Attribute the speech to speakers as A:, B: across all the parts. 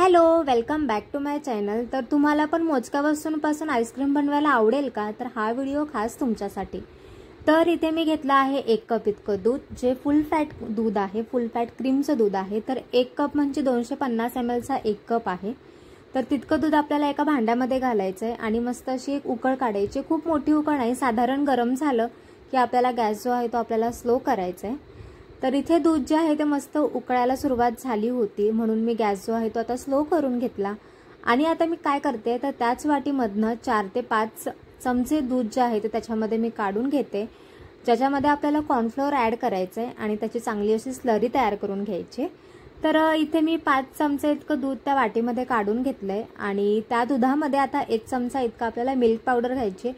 A: Hello, welcome back to my channel. तर तुम्हाला पण मोजक्या वस्तूंपासून आईस्क्रीम बनवायला आवडेल का? तर हा व्हिडिओ खास तुमच्यासाठी। तर इथे मी घेतला आहे 1 कप इतकं दूध, जे फुल फॅट दूध आहे, फुल फॅट क्रीमचं दूध आहे। तर 1 कप म्हणजे 250 ml चा 1 कप आहे। तर तितकं दूध आपल्याला एका भांड्यामध्ये घालायचं आहे आणि मस्त अशी एक उकळ काढायची। खूप मोठी उकळ नाही, साधारण गरम झालं की आपल्याला गॅस जो आहे तो आपल्याला स्लो करायचा आहे। तर इथे दूध जे आहे ते मस्त उकळायला सुरुवात झाली होती, म्हणून मी गॅस जो आहे तो आता स्लो करून घेतला। आणि आता मी काय करते, तर त्याच वाटीमधनं 4 ते 5 चमचे दूध जे आहे ते त्याच्यामध्ये मी काढून घेते, ज्याच्यामध्ये आपल्याला कॉर्नफ्लोअर ॲड करायचं आहे आणि त्याची चांगली अशी स्लरी तयार करून घ्यायची। तर इथे मी 5 चमचे इतकं दूध त्या वाटीमध्ये काढून घेतलंय आणि त्या दुधामध्ये आता 1 चमचा इतका आपल्याला मिल्क पावडर घ्यायची।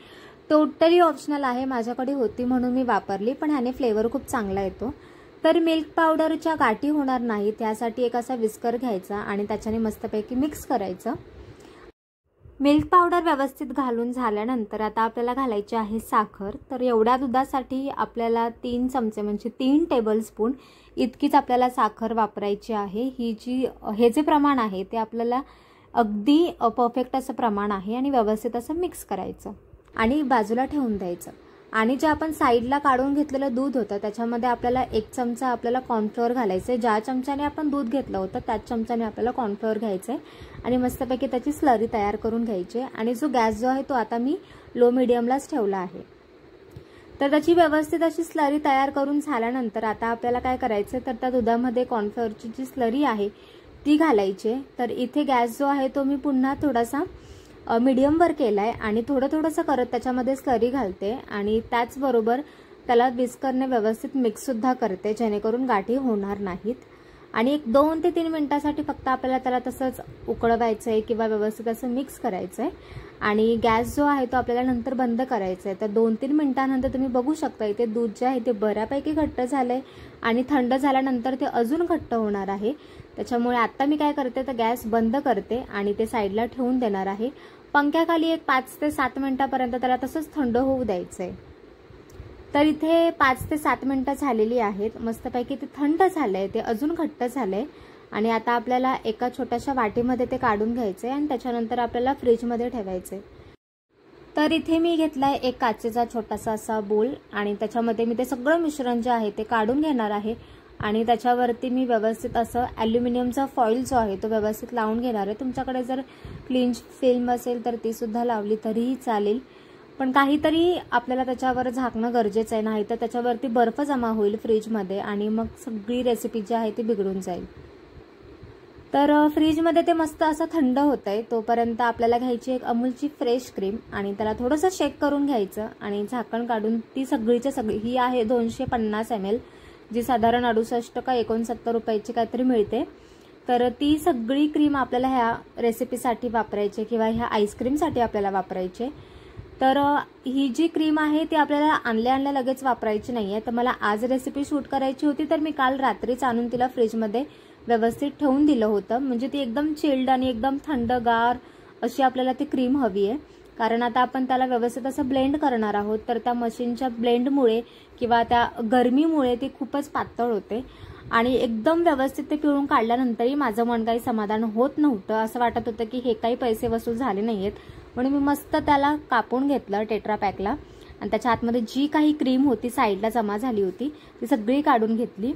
A: टोटली ऑप्शनल आहे, माझ्याकडे होती म्हणून मी वापरली, पण ह्याने फ्लेवर खूप चांगला येतो। तर मिल्क पावडरच्या गाठी होणार नाही, त्यासाठी एक असा विस्कर घ्यायचा आणि त्याच्याने मस्तपैकी मिक्स करायचं। मिल्क पावडर व्यवस्थित घालून झाल्यानंतर आता आपल्याला घालायची आहे साखर। तर एवढ्या दुधासाठी आपल्याला 3 चमचे म्हणजे 3 टेबलस्पून इतकीच आपल्याला साखर वापरायची आहे। हे जे प्रमाण आहे ते आपल्याला अगदी परफेक्ट असं प्रमाण आहे आणि व्यवस्थित असं मिक्स करायचं आणि बाजूला ठेवून द्यायचं। आणि जे आपण साईडला काढून घेतलेलं दूध होतं त्याच्यामध्ये आपल्याला 1 चमचा आपल्याला कॉर्नफ्लोअर घालायचं आहे। ज्या चमच्याने आपण दूध घेतलं होतं त्याच चमच्याने आपल्याला कॉर्नफ्लोअर घ्यायचं आहे आणि मस्तपैकी त्याची स्लरी तयार करून घ्यायची आहे। आणि जो गॅस जो आहे तो आता मी लो मीडियमलाच ठेवला आहे। तर त्याची व्यवस्थित अशी स्लरी तयार करून झाल्यानंतर आता आपल्याला काय करायचं, तर त्या दुधामध्ये कॉर्नफ्लोअरची जी स्लरी आहे ती घालायची। तर इथे गॅस जो आहे तो मी पुन्हा थोडासा मीडियमवर केलाय आणि थोडंसं करत त्याच्यामध्ये स्लरी घालते आणि त्याचबरोबर त्याला विस्करने व्यवस्थित मिक्स सुद्धा करते, जेणेकरून गाठी होणार नाहीत। आणि एक 2 ते 3 मिनिटांसाठी फक्त आपल्याला त्याला तसंच उकळवायचं आहे किंवा व्यवस्थित असं मिक्स करायचं आहे। आणि गॅस जो आहे तो आपल्याला नंतर बंद करायचा आहे। तर 2-3 मिनिटांनंतर तुम्ही बघू शकता इथे दूध जे आहे ते बऱ्यापैकी घट्ट झालंय आणि थंड झाल्यानंतर ते अजून घट्ट होणार आहे। त्याच्यामुळे आता मी काय करते, तर गॅस बंद करते आणि ते साईडला ठेवून देणार आहे। पंख्याखाली एक 5 ते 7 मिनिटांपर्यंत त्याला तसंच थंड होऊ द्यायचंय। तर इथे 5 ते 7 मिनिटं झालेली आहेत, मस्तपैकी ते थंड झालंय, ते अजून घट्ट झालंय। आणि आता आपल्याला एका छोट्याशा वाटीमध्ये ते काढून घ्यायचंय आणि त्याच्यानंतर आपल्याला फ्रीजमध्ये ठेवायचंय। तर इथे मी घेतलाय एक काचेचा छोटासा असा बोल आणि त्याच्यामध्ये मी ते सगळं मिश्रण जे आहे ते काढून घेणार आहे आणि त्याच्यावरती मी व्यवस्थित असं ॲल्युमिनियमचा फॉईल जो आहे तो व्यवस्थित लावून घेणार आहे। तुमच्याकडे जर क्लीन फिल्म असेल तर ती सुद्धा लावली तरीही चालेल, पण काहीतरी आपल्याला त्याच्यावर झाकणं गरजेचं आहे, नाही तर त्याच्यावरती बर्फ जमा होईल फ्रीजमध्ये आणि मग सगळी रेसिपी जी आहे ती बिघडून जाईल। तर फ्रीजमध्ये ते मस्त असं थंड होतंय, तोपर्यंत आपल्याला घ्यायची एक अमूलची फ्रेश क्रीम आणि त्याला थोडंसं शेक करून घ्यायचं आणि झाकण काढून ती सगळीच्या सगळी, ही आहे 250 ml, जी साधारण 68 का 69 रुपयाची काहीतरी मिळते। तर ती सगळी क्रीम आपल्याला ह्या रेसिपीसाठी वापरायची किंवा ह्या आईस्क्रीमसाठी आपल्याला वापरायची। तर ही जी क्रीम आहे ती आपल्याला आणल्या लगेच वापरायची नाहीये। तर मला आज रेसिपी शूट करायची होती, तर मी काल रात्रीच आणून तिला फ्रीजमध्ये व्यवस्थित ठेवून दिलं होतं, म्हणजे ती एकदम चिल्ड आणि एकदम थंडगार अशी आपल्याला ती क्रीम हवी आहे। कारण आता आपण त्याला व्यवस्थित असं ब्लेंड करणार आहोत, तर त्या मशीनच्या ब्लेंडमुळे किंवा त्या गरमीमुळे ती खूपच पातळ होते आणि एकदम व्यवस्थित ते पिळून काढल्यानंतरही माझं मन काही समाधान होत नव्हतं। असं वाटत होतं की हे काही पैसे वसूल झाले नाहीयेत, म्हणून मी मस्त त्याला कापून घेतलं टेट्रा पॅकला आणि त्याच्या आतमध्ये जी काही क्रीम होती साईडला जमा झाली होती ती सगळी काढून घेतली।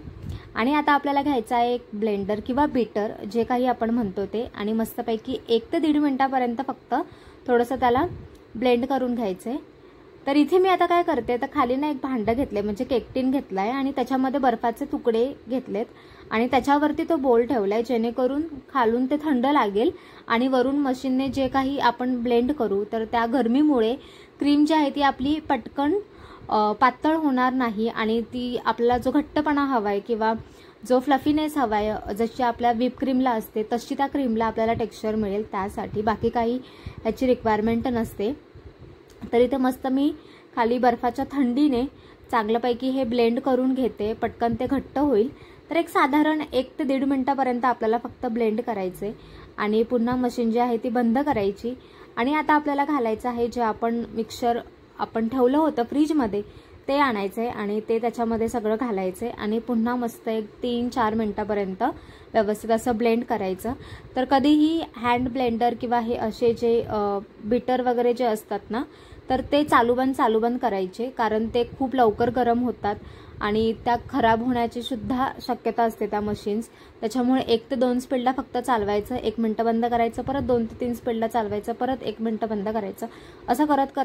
A: आणि आता आपल्याला घ्यायचा आहे एक ब्लेंडर किंवा बीटर, जे काही आपण म्हणतो ते, आणि मस्तपैकी 1 ते 1.5 मिनिटापर्यंत फक्त थोडंसं त्याला ब्लेंड करून घ्यायचंय। तर इथे मी आता काय करते, तर खाली ना एक भांडं घेतलंय, म्हणजे केक टीन घेतलाय आणि त्याच्यामध्ये बर्फाचे तुकडे घेतलेत आणि त्याच्यावरती तो बोल ठेवलाय, जेणेकरून खालून ते थंड लागेल आणि वरून मशीनने जे काही आपण ब्लेंड करू तर त्या गरमीमुळे क्रीम जी आहे ती आपली पटकन पातळ होणार नाही आणि ती आपल्याला जो घट्टपणा हवाय किंवा जो फ्लफीनेस हवाय, जशी आपल्या व्हिप क्रीमला असते तशी त्या क्रीमला आपल्याला टेक्स्चर मिळेल, त्यासाठी बाकी काही याची रिक्वायरमेंट नसते। तर इथे मस्त मी खाली बर्फाच्या थंडीने चांगल्यापैकी हे ब्लेंड करून घेते, पटकन ते घट्ट होईल। तर एक साधारण 1 ते 1.5 मिनिटापर्यंत आपल्याला फक्त ब्लेंड करायचे आणि पुन्हा मशीन जी आहे ती बंद करायची। आणि आता आपल्याला घालायचं आहे जे आपण मिक्सचर आपण ठेवलं होतं फ्रीजमध्ये ते आणायचे आणि ते त्याच्यामध्ये सगळं घालायचे आणि पुन्हा मस्त एक 3-4 मिनिटापर्यंत व्यवस्थित असं ब्लेंड करायचं। तर कधीही हँड ब्लेंडर किंवा हे असे जे बीटर वगैरे जे असतात ना, तर ते चालू बंद करायचे, कारण ते खूप लवकर गरम होतात आणि त्या खराब होण्याची सुद्धा शक्यता असते त्या मशीन्स। त्याच्यामुळे 1 ते 2 स्पीडला फक्त चालवायचं, 1 मिनिट बंद करायचं, परत 2 ते 3 स्पीडला चालवायचं, परत 1 मिनिट बंद करायचं। असं करत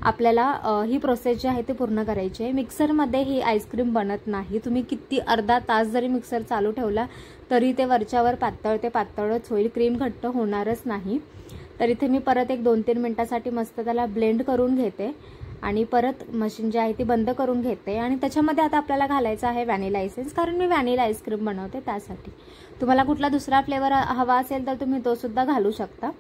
A: आपल्याला ही प्रोसेस जी आहे ती पूर्ण करायची आहे। मिक्सरमध्ये ही आईस्क्रीम बनत नाही। तुम्ही किती अर्धा तास जरी मिक्सर चालू ठेवला तरी ते वरच्यावर पातळच होईल, क्रीम घट्ट होणारच नाही। तर इथे मी परत एक 2-3 मिनिटासाठी मस्त त्याला ब्लेंड करून घेते आणि परत मशीन जी आहे ती बंद करून घेते आणि त्याच्यामध्ये आता आपल्याला घालायचं आहे व्हॅनिला एसेन्स, कारण मी व्हॅनिला आईस्क्रीम बनवते त्यासाठी। तुम्हाला कुठला दुसरा फ्लेवर हवा असेल तर तुम्ही तो सुद्धा घालू शकता।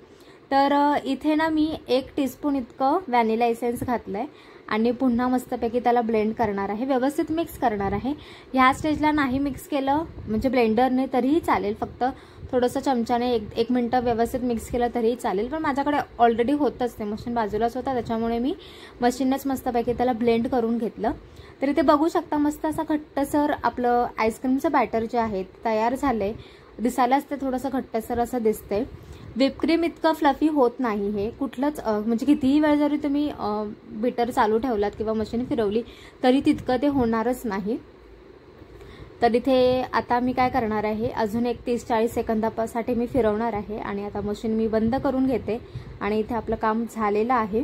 A: तर इथे ना मी 1 टीस्पून इतकं व्हॅनिला एसेन्स घातलंय आणि पुन्हा मस्तपैकी त्याला ब्लेंड करणार आहे, व्यवस्थित मिक्स करणार आहे। ह्या स्टेजला नाही मिक्स केलं म्हणजे ब्लेंडरने तरीही चालेल, फक्त थोडंसं चमच्याने 1 मिनिट व्यवस्थित मिक्स केलं तरीही चालेल, पण माझ्याकडे ऑलरेडी होतच ते मशीन बाजूलाच होता, त्याच्यामुळे मी मशीननेच मस्तपैकी त्याला ब्लेंड करून घेतलं। तर इथे बघू शकता मस्त असा घट्टसर आपलं आईस्क्रीमचं बॅटर जे आहे तयार झालंय, दिसायलाच ते थोडंसं घट्टसर असं दिसतंय। व्हिपक्रीम इतकं फ्लफी होत नाही हे कुठलंच, म्हणजे कितीही वेळ जरी तुम्ही बीटर चालू ठेवलात किंवा मशीन फिरवली तरी तितकं ते होणारच नाही। तर इथे आता मी काय करणार आहे, अजून एक 30-40 सेकंदासाठी मी फिरवणार आहे आणि आता मशीन मी बंद करून घेते आणि इथे आपलं काम झालेलं आहे।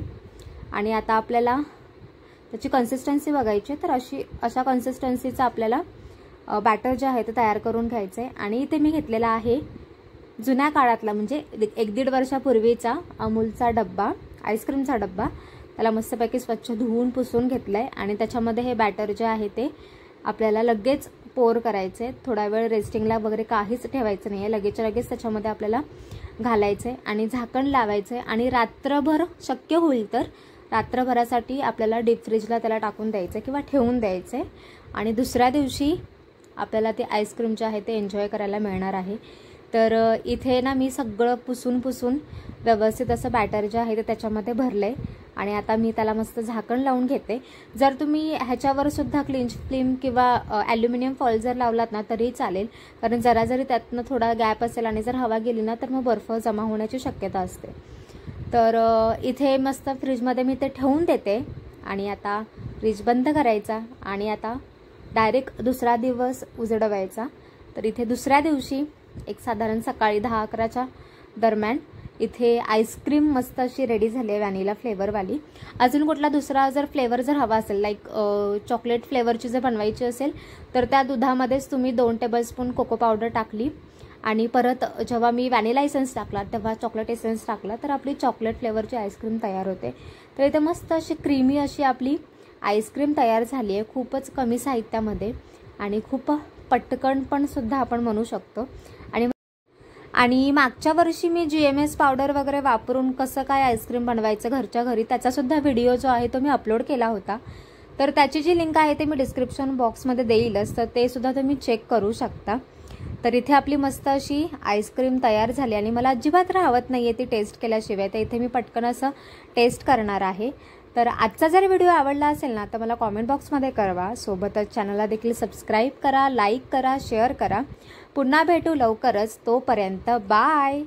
A: आणि आता आपल्याला त्याची कन्सिस्टन्सी बघायची, तर अशा कन्सिस्टन्सीचं आपल्याला बॅटर जे आहे ते तयार करून घ्यायचं आहे। आणि इथे मी घेतलेला आहे जुन्या काळातला, म्हणजे 1-1.5 वर्षापूर्वीचा अमूलचा डब्बा, आईस्क्रीमचा डब्बा। त्याला मस्तपैकी स्वच्छ धुवून पुसून घेतलंय आणि त्याच्यामध्ये हे बॅटर जे आहे ते आपल्याला लगेच पोर करायचे, थोडा वेळ रेस्टिंगला वगैरे काहीच ठेवायचं नाहीये, लगेच त्याच्यामध्ये आपल्याला घालायचे आणि झाकण लावायचे आणि रात्रभर शक्य होईल तर रात्रभरासाठी आपल्याला डीप फ्रीजला त्याला टाकून द्यायचं किंवा ठेवून द्यायचे आणि दुसऱ्या दिवशी आपल्याला ते आईस्क्रीम जे आहे ते एन्जॉय करायला मिळणार आहे। तर इथे ना मी सगळं पुसून व्यवस्थित असं बॅटर जे आहे ते त्याच्यामध्ये भरलंय आणि आता मी त्याला मस्त झाकण लावून घेते। जर तुम्ही ह्याच्यावर सुद्धा क्लिंच फिल्म किंवा ॲल्युमिनियम फॉईल जर लावलात ना तरी चालेल, कारण जरी त्यातनं थोडा गॅप असेल आणि जर हवा गेली ना तर मग बर्फ जमा होण्याची शक्यता असते। तर इथे मस्त फ्रीजमध्ये मी ते ठेवून देते आणि आता फ्रीज बंद करायचा आणि आता डायरेक्ट दुसरा दिवस उजडवायचा। तर इथे दुसऱ्या दिवशी एक साधारण सकाळी 10-11च्या दरम्यान इथे आईस्क्रीम मस्त अशी रेडी झाली आहे व्हॅनिला फ्लेवरवाली। अजून कुठला दुसरा जर फ्लेवर जर हवा असेल, लाईक चॉकलेट फ्लेवरची जर बनवायची असेल तर त्या दुधामध्येच तुम्ही 2 टेबलस्पून कोको पावडर टाकली आणि परत जेव्हा मी व्हॅनिला एसेन्स टाकला तेव्हा चॉकलेट एसेन्स टाकला, तर आपली चॉकलेट फ्लेवरची आईस्क्रीम तयार होते। तर इथे मस्त अशी क्रीमी अशी आपली आईस्क्रीम तयार झाली आहे, खूपच कमी साहित्यामध्ये आणि खूप पटकन पण सुद्धा आपण म्हणू शकतो। आणि मागच्या वर्षी मी GMS पावडर वगैरे वापरून कसं काय आईस्क्रीम बनवायचं घरच्या घरी त्याचा सुद्धा व्हिडिओ जो आहे तो मी अपलोड केला होता, तर त्याची जी लिंक आहे ते मी डिस्क्रिप्शन बॉक्समध्ये देईलच, तर ते सुद्धा तुम्ही चेक करू शकता। तर इथे आपली मस्त अशी आईस्क्रीम तयार झाली आणि मला अजिबात राहत नाहीये ती टेस्ट केल्याशिवाय, तर इथे मी पटकन असं टेस्ट करणार आहे। तर आजचा जर व्हिडिओ आवडला असेल ना तर मला कॉमेंट बॉक्समध्ये कळवा, सोबतच चॅनलला देखील सबस्क्राईब करा, लाईक करा, शेअर करा। पुन्हा भेटू लवकरच, तोपर्यंत बाय।